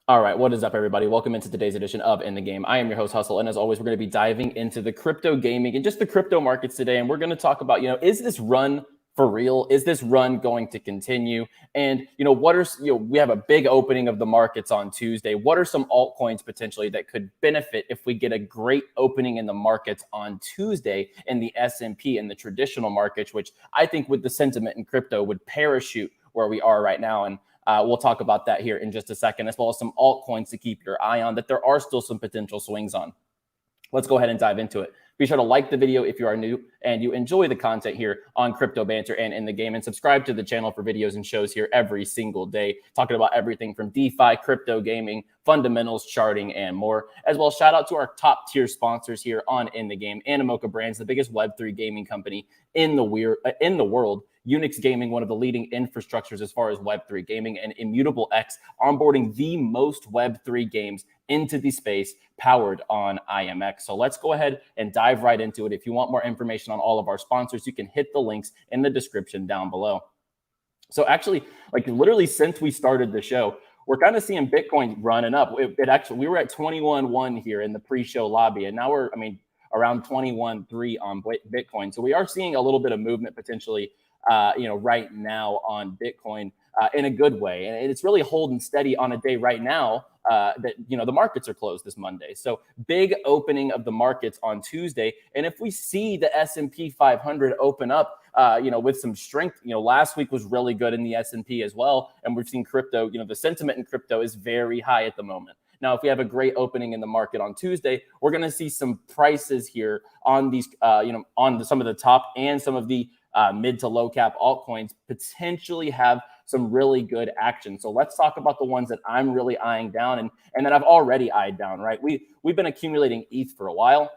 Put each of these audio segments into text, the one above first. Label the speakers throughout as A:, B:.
A: All right, what is up, everybody? Welcome into today's edition of In the Game. I am your host, Hustle, and as always, we're going to be diving into the crypto gaming and just the crypto markets today. And we're going to talk about, is this run for real? Is this run going to continue? And, we have a big opening of the markets on Tuesday. What are some altcoins potentially that could benefit if we get a great opening in the markets on Tuesday in the S&P and the traditional markets, which I think with the sentiment in crypto would parachute where we are right now. And we'll talk about that here in just a second, as well as some altcoins to keep your eye on that there are still some potential swings on. Let's go ahead and dive into it. Be sure to like the video if you are new and you enjoy the content here on Crypto Banter and In the Game, and subscribe to the channel for videos and shows here every single day, talking about everything from DeFi, crypto gaming, fundamentals, charting, and more. As well, shout out to our top tier sponsors here on In the Game: Animoca Brands, the biggest Web3 gaming company in the world; Unix Gaming, one of the leading infrastructures as far as Web3 gaming; and ImmutableX, onboarding the most Web3 games into the space, powered on IMX. So let's go ahead and dive right into it. If you want more information on all of our sponsors, you can hit the links in the description down below. So actually, literally since we started the show, we're kind of seeing Bitcoin running up. We were at 21.1 here in the pre-show lobby, and now we're, around 21.3 on Bitcoin. So we are seeing a little bit of movement potentially right now on Bitcoin in a good way. And it's really holding steady on a day right now that, the markets are closed this Monday. So big opening of the markets on Tuesday. And if we see the S&P 500 open up, with some strength, last week was really good in the S&P as well. And we've seen crypto, the sentiment in crypto is very high at the moment. Now, if we have a great opening in the market on Tuesday, we're going to see some prices here on these, on some of the top and some of the mid to low cap altcoins potentially have some really good action. So let's talk about the ones that I'm really eyeing down and that I've already eyed down, right? We've been accumulating ETH for a while.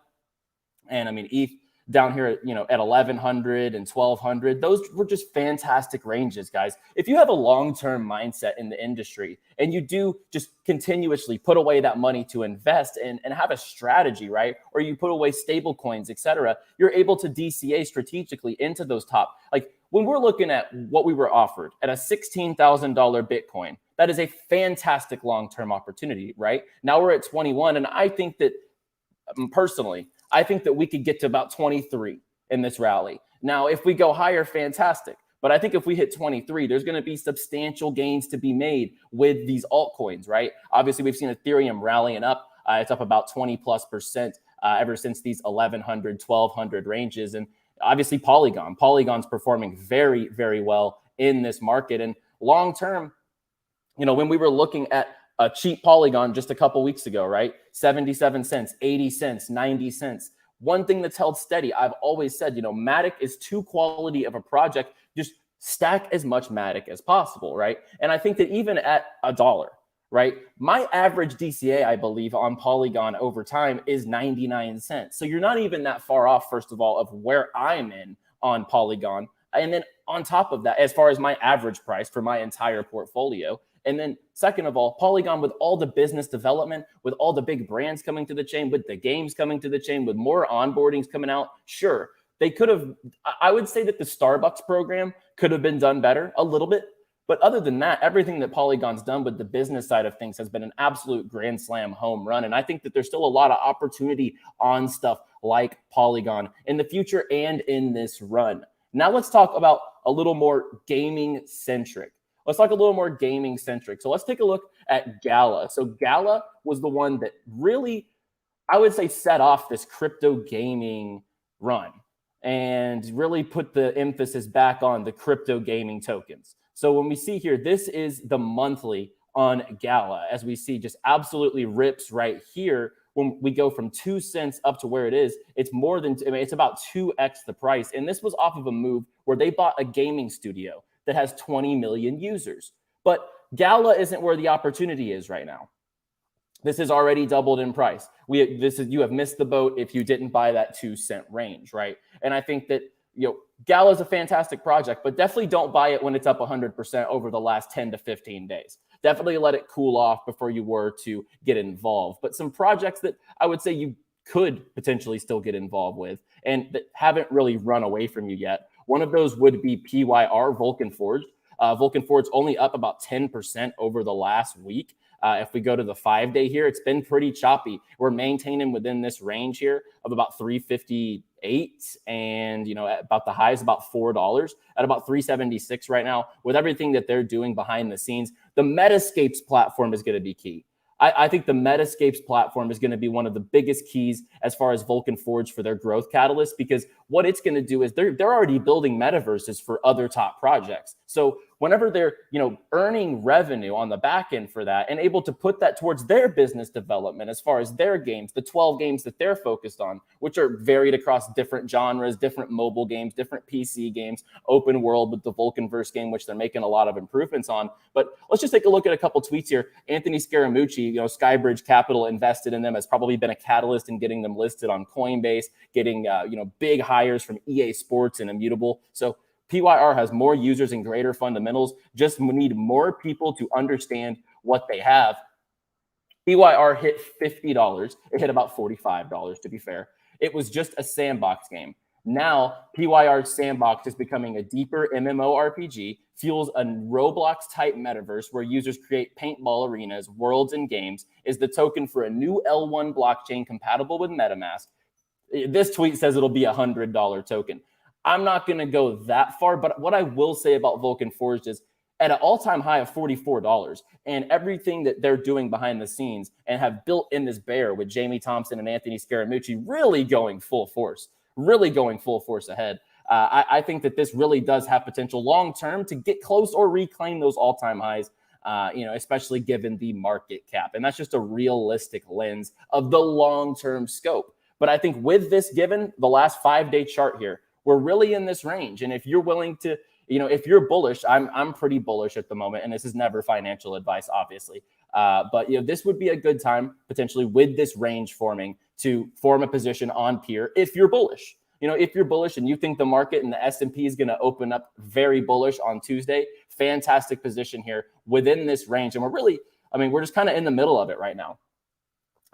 A: And ETH down here, at 1,100 and 1,200, those were just fantastic ranges, guys. If you have a long-term mindset in the industry and you do just continuously put away that money to invest and have a strategy, right? Or you put away stable coins, etc., you're able to DCA strategically into those top. Like when we're looking at what we were offered at a $16,000 Bitcoin, that is a fantastic long-term opportunity, right? Now we're at 21, and I think that personally, I think that we could get to about 23 in this rally. Now, if we go higher, fantastic. But I think if we hit 23, there's going to be substantial gains to be made with these altcoins, right? Obviously, we've seen Ethereum rallying up. It's up about 20+% ever since these 1,100, 1,200 ranges. And obviously, Polygon's performing very, very well in this market. And long term, when we were looking at a cheap Polygon just a couple weeks ago, right? 77 cents, 80 cents, 90 cents. One thing that's held steady, I've always said, MATIC is too quality of a project. Just stack as much MATIC as possible, right? And I think that even at $1, right? My average DCA, I believe, on Polygon over time is 99 cents. So you're not even that far off, first of all, of where I'm in on Polygon. And then on top of that, as far as my average price for my entire portfolio, and then second of all, Polygon, with all the business development, with all the big brands coming to the chain, with the games coming to the chain, with more onboardings coming out, sure, they could have, I would say that the Starbucks program could have been done better a little bit. But other than that, everything that Polygon's done with the business side of things has been an absolute grand slam home run. And I think that there's still a lot of opportunity on stuff like Polygon in the future and in this run. Now let's talk about a little more gaming centric. Let's talk a little more gaming centric. So let's take a look at Gala. So Gala was the one that really, I would say, set off this crypto gaming run and really put the emphasis back on the crypto gaming tokens. So when we see here, this is the monthly on Gala, as we see just absolutely rips right here. When we go from 2 cents up to where it is, it's more than, it's about 2x the price. And this was off of a move where they bought a gaming studio that has 20 million users. But Gala isn't where the opportunity is right now. This has already doubled in price. You have missed the boat if you didn't buy that 2 cent range, right? And I think that Gala is a fantastic project, but definitely don't buy it when it's up 100% over the last 10 to 15 days. Definitely let it cool off before you were to get involved. But some projects that I would say you could potentially still get involved with and that haven't really run away from you yet. One of those would be PYR, Vulcan Forge. Vulcan Forge only up about 10% over the last week. If we go to the 5-day here, it's been pretty choppy. We're maintaining within this range here of about 358, and about the high is about $4 at about 376 right now. With everything that they're doing behind the scenes, the Metascapes platform is going to be key. I think the Metascapes platform is going to be one of the biggest keys as far as Vulcan Forge for their growth catalyst, because what it's going to do is they're already building metaverses for other top projects. So whenever they're earning revenue on the back end for that and able to put that towards their business development as far as their games, the 12 games that they're focused on, which are varied across different genres, different mobile games, different PC games, open world with the Vulcanverse game, which they're making a lot of improvements on. But let's just take a look at a couple tweets here. Anthony Scaramucci, Skybridge Capital invested in them, has probably been a catalyst in getting them listed on Coinbase, getting big hires from EA Sports and Immutable. So PYR has more users and greater fundamentals. Just need more people to understand what they have. PYR hit $50. It hit about $45, to be fair. It was just a sandbox game. Now, PYR's sandbox is becoming a deeper MMORPG, fuels a Roblox-type metaverse where users create paintball arenas, worlds, and games, is the token for a new L1 blockchain compatible with MetaMask. This tweet says it'll be a $100 token. I'm not going to go that far, but what I will say about Vulcan Forged is at an all-time high of $44, and everything that they're doing behind the scenes and have built in this bear with Jamie Thompson and Anthony Scaramucci really going full force ahead. I think that this really does have potential long-term to get close or reclaim those all-time highs, especially given the market cap. And that's just a realistic lens of the long-term scope. But I think with this, given the last 5-day chart here, we're really in this range. And if you're willing to, if you're bullish, I'm pretty bullish at the moment. And this is never financial advice, obviously. But this would be a good time potentially with this range forming to form a position on peer if you're bullish. If you're bullish and you think the market and the S&P is going to open up very bullish on Tuesday, fantastic position here within this range. And we're just kind of in the middle of it right now.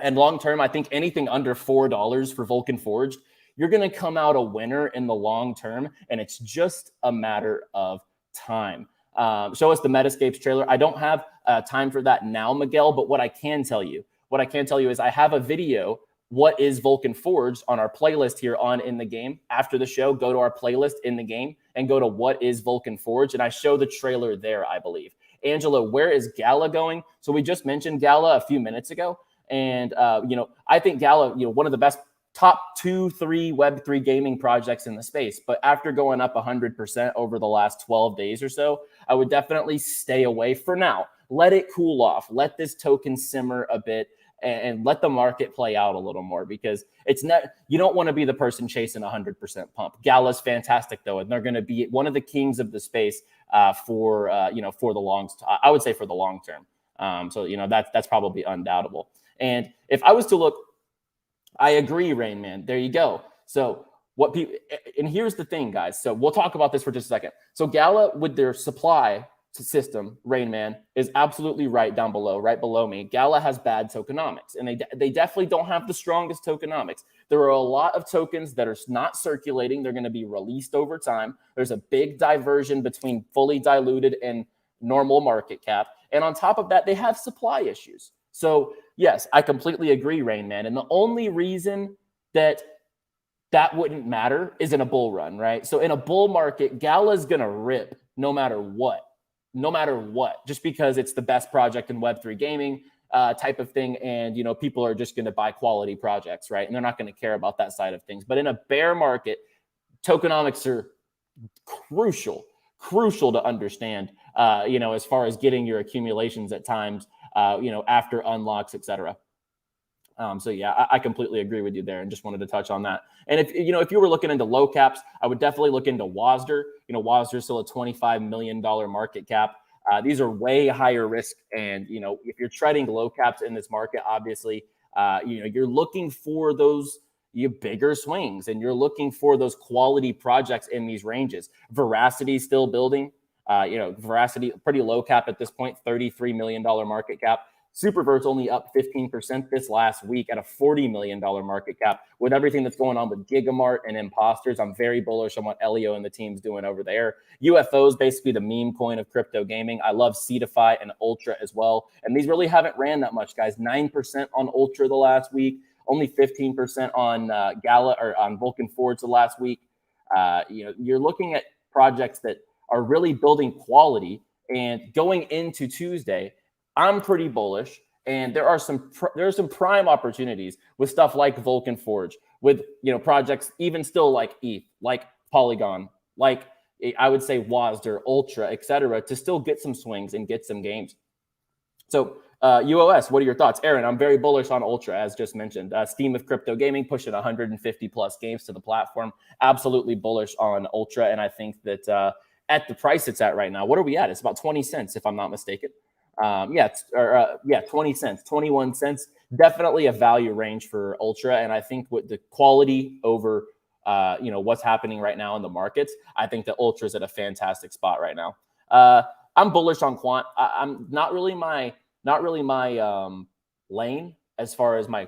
A: And long term, I think anything under $4 for Vulcan Forged, you're going to come out a winner in the long term, and it's just a matter of time. Show us the Metascapes trailer. I don't have time for that now, Miguel, but what I can tell you is I have a video, What is Vulcan Forged, on our playlist here on In the Game. After the show, go to our playlist In the Game and go to What is Vulcan Forged, and I show the trailer there, I believe. Angela, where is Gala going? So we just mentioned Gala a few minutes ago, and I think Gala, one of the best top 2-3 Web3 gaming projects in the space. But after going up 100% over the last 12 days or so, I would definitely stay away for now. Let it cool off. Let this token simmer a bit and let the market play out a little more, because you don't want to be the person chasing 100% pump. Gala's fantastic though, and they're going to be one of the kings of the space for the long term. So that's probably undoubtable. And if I was to look, I agree, Rain Man. There you go. So and here's the thing, guys. So we'll talk about this for just a second. So Gala, with their supply system, Rain Man, is absolutely right below me. Gala has bad tokenomics, and they definitely don't have the strongest tokenomics. There are a lot of tokens that are not circulating. They're going to be released over time. There's a big diversion between fully diluted and normal market cap. And on top of that, they have supply issues. So yes, I completely agree, Rain Man. And the only reason that wouldn't matter is in a bull run, right? So in a bull market, Gala's going to rip no matter what, just because it's the best project in Web3 gaming type of thing. And, people are just going to buy quality projects, right? And they're not going to care about that side of things. But in a bear market, tokenomics are crucial to understand, as far as getting your accumulations at times, after unlocks, etc. So yeah, I completely agree with you there, and just wanted to touch on that. And if you were looking into low caps, I would definitely look into Wasder. Wasder is still a $25 million market cap. These are way higher risk, and if you're trading low caps in this market, obviously, you're looking for those bigger swings, and you're looking for those quality projects in these ranges. Veracity still building. Veracity pretty low cap at this point, $33 million market cap. Supervert's only up 15% this last week at a $40 million market cap. With everything that's going on with Gigamart and Imposters, I'm very bullish on what Elio and the team's doing over there. UFO is basically the meme coin of crypto gaming. I love Cetify and Ultra as well. And these really haven't ran that much, guys. 9% on Ultra the last week, only 15% on Gala or on Vulcan Forge the last week. You're looking at projects that are really building quality. And going into Tuesday, I'm pretty bullish, and there are some prime opportunities with stuff like Vulcan Forge, with projects even still like ETH, like Polygon, like I would say Wasder, Ultra, etc., to still get some swings and get some games. So UOS, what are your thoughts? Aaron, I'm very bullish on Ultra, as just mentioned. Steam of Crypto Gaming pushing 150 plus games to the platform. Absolutely bullish on Ultra, and I think that at the price it's at right now, what are we at? It's about 20 cents, if I'm not mistaken. 20 cents, 21 cents, definitely a value range for Ultra. And I think with the quality over, what's happening right now in the markets, I think that Ultra is at a fantastic spot right now. I'm bullish on Quant. I'm not really my lane as far as my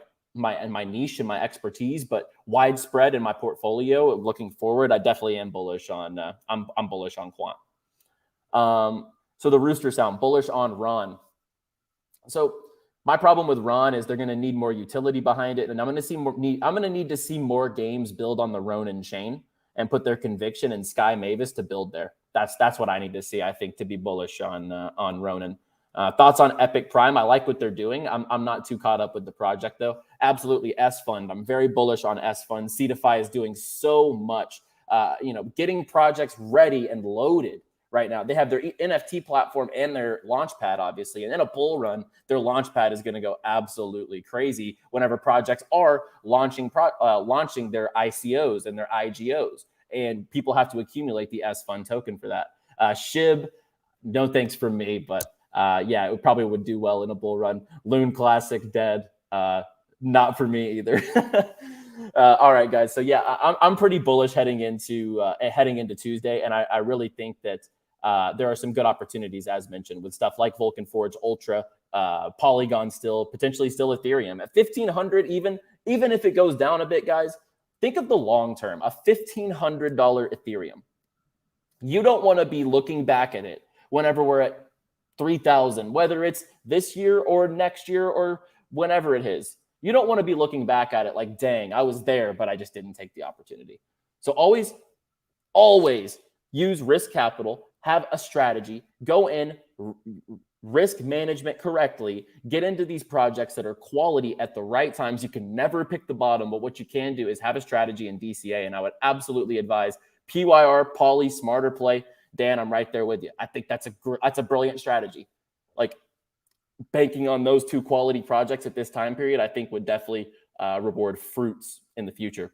A: niche and my expertise, but widespread in my portfolio. Looking forward, I definitely am bullish on. I'm bullish on Quant. So the Rooster sound, bullish on Ron. So my problem with Ron is they're going to need more utility behind it, and I'm going to need to see more games build on the Ronin chain and put their conviction in Sky Mavis to build there. That's what I need to see, I think, to be bullish on Ronin. Thoughts on Epik Prime? I like what they're doing. I'm not too caught up with the project though. Absolutely, sFund. I'm very bullish on sFund. Cetify is doing so much. Getting projects ready and loaded. Right now, they have their NFT platform and their launchpad, obviously. And in a bull run, their launchpad is going to go absolutely crazy whenever projects are launching their ICOs and their IGOs. And people have to accumulate the sFund token for that. SHIB, no thanks from me, but it probably would do well in a bull run. Loon Classic, dead. Not for me either. All right, guys. So I'm pretty bullish heading into Tuesday, and I really think that there are some good opportunities, as mentioned, with stuff like Vulcan Forge, Ultra, Polygon, potentially still Ethereum at 1,500. Even if it goes down a bit, guys, think of the long term. A $1,500 Ethereum. You don't want to be looking back at it whenever we're at 3,000, whether it's this year or next year or whenever it is. You don't want to be looking back at it like, dang, I was there, but I just didn't take the opportunity. So always use risk capital, have a strategy, go in, risk management correctly, get into these projects that are quality at the right times. You can never pick the bottom, but what you can do is have a strategy in DCA. And I would absolutely advise PYR, Poly, Smarter Play. Dan, I'm right there with you. I think that's a brilliant strategy. Like, banking on those two quality projects at this time period, I think would definitely reward fruits in the future.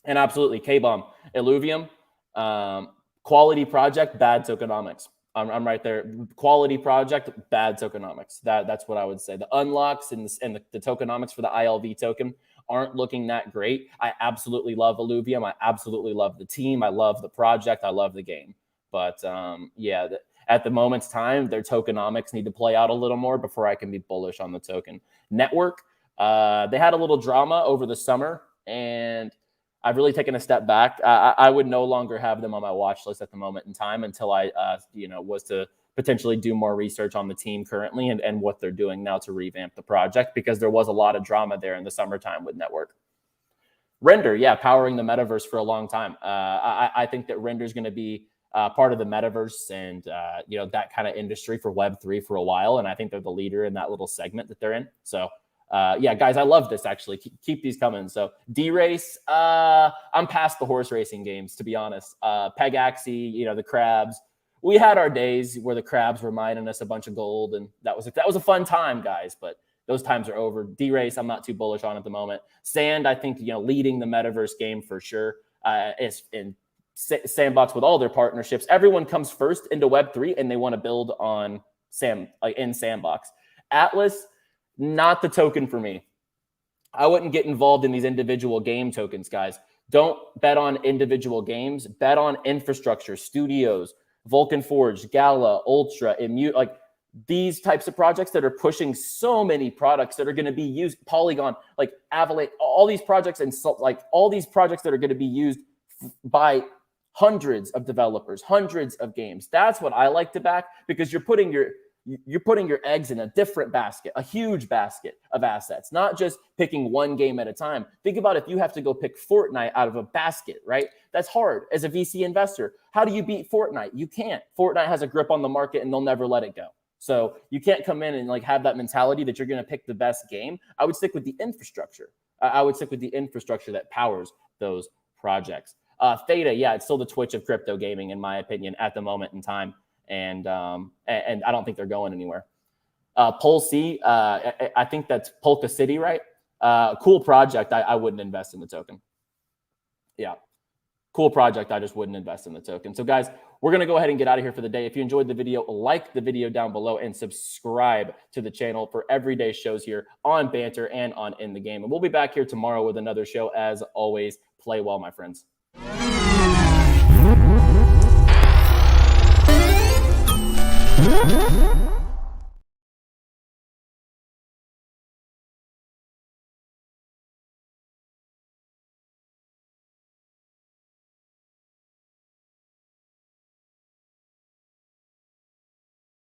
A: And absolutely, K-Bomb, Illuvium, quality project, bad tokenomics. I'm right there. Quality project, bad tokenomics. That's what I would say. The unlocks and the tokenomics for the ILV token aren't looking that great. I absolutely love Illuvium. I absolutely love the team. I love the project. I love the game. But at the moment's time, their tokenomics need to play out a little more before I can be bullish on the token. Network, they had a little drama over the summer, and I've really taken a step back. I would no longer have them on my watch list at the moment in time until I, was to potentially do more research on the team currently and what they're doing now to revamp the project, because there was a lot of drama there in the summertime with Network. Render, powering the metaverse for a long time. I think that Render is going to be part of the metaverse and, that kind of industry for Web3 for a while. And I think they're the leader in that little segment that they're in. So, guys, I love this, actually. Keep these coming. So D-Race, I'm past the horse racing games, to be honest. Pegaxi, the crabs. We had our days where the crabs were mining us a bunch of gold, and that was a fun time, guys. But those times are over. D-Race, I'm not too bullish on at the moment. Sand, I think, leading the metaverse game for sure. Is in Sandbox with all their partnerships. Everyone comes first into Web3 and they want to build on in Sandbox. Atlas, not the token for me. I wouldn't get involved in these individual game tokens, guys. Don't bet on individual games. Bet on infrastructure, studios, Vulcan Forge, Gala, Ultra, these types of projects that are pushing so many products that are going to be used, Polygon, like Avalanche, all these projects, and so, like all these projects that are going to be used by hundreds of developers, hundreds of games. That's what I like to back, because you're putting your eggs in a different basket, a huge basket of assets, not just picking one game at a time. Think about if you have to go pick Fortnite out of a basket, right? That's hard as a VC investor. How do you beat Fortnite? You can't. Fortnite has a grip on the market and they'll never let it go. So you can't come in and like have that mentality that you're going to pick the best game. I would stick with the infrastructure. I would stick with the infrastructure that powers those projects. Theta, yeah, it's still the Twitch of crypto gaming, in my opinion, at the moment in time. And I don't think they're going anywhere. Pol C, I think that's Polka City, right? Cool project. I wouldn't invest in the token. Yeah. Cool project. I just wouldn't invest in the token. So guys, we're going to go ahead and get out of here for the day. If you enjoyed the video, like the video down below and subscribe to the channel for everyday shows here on Banter and on In the Game. And we'll be back here tomorrow with another show. As always, play well, my friends.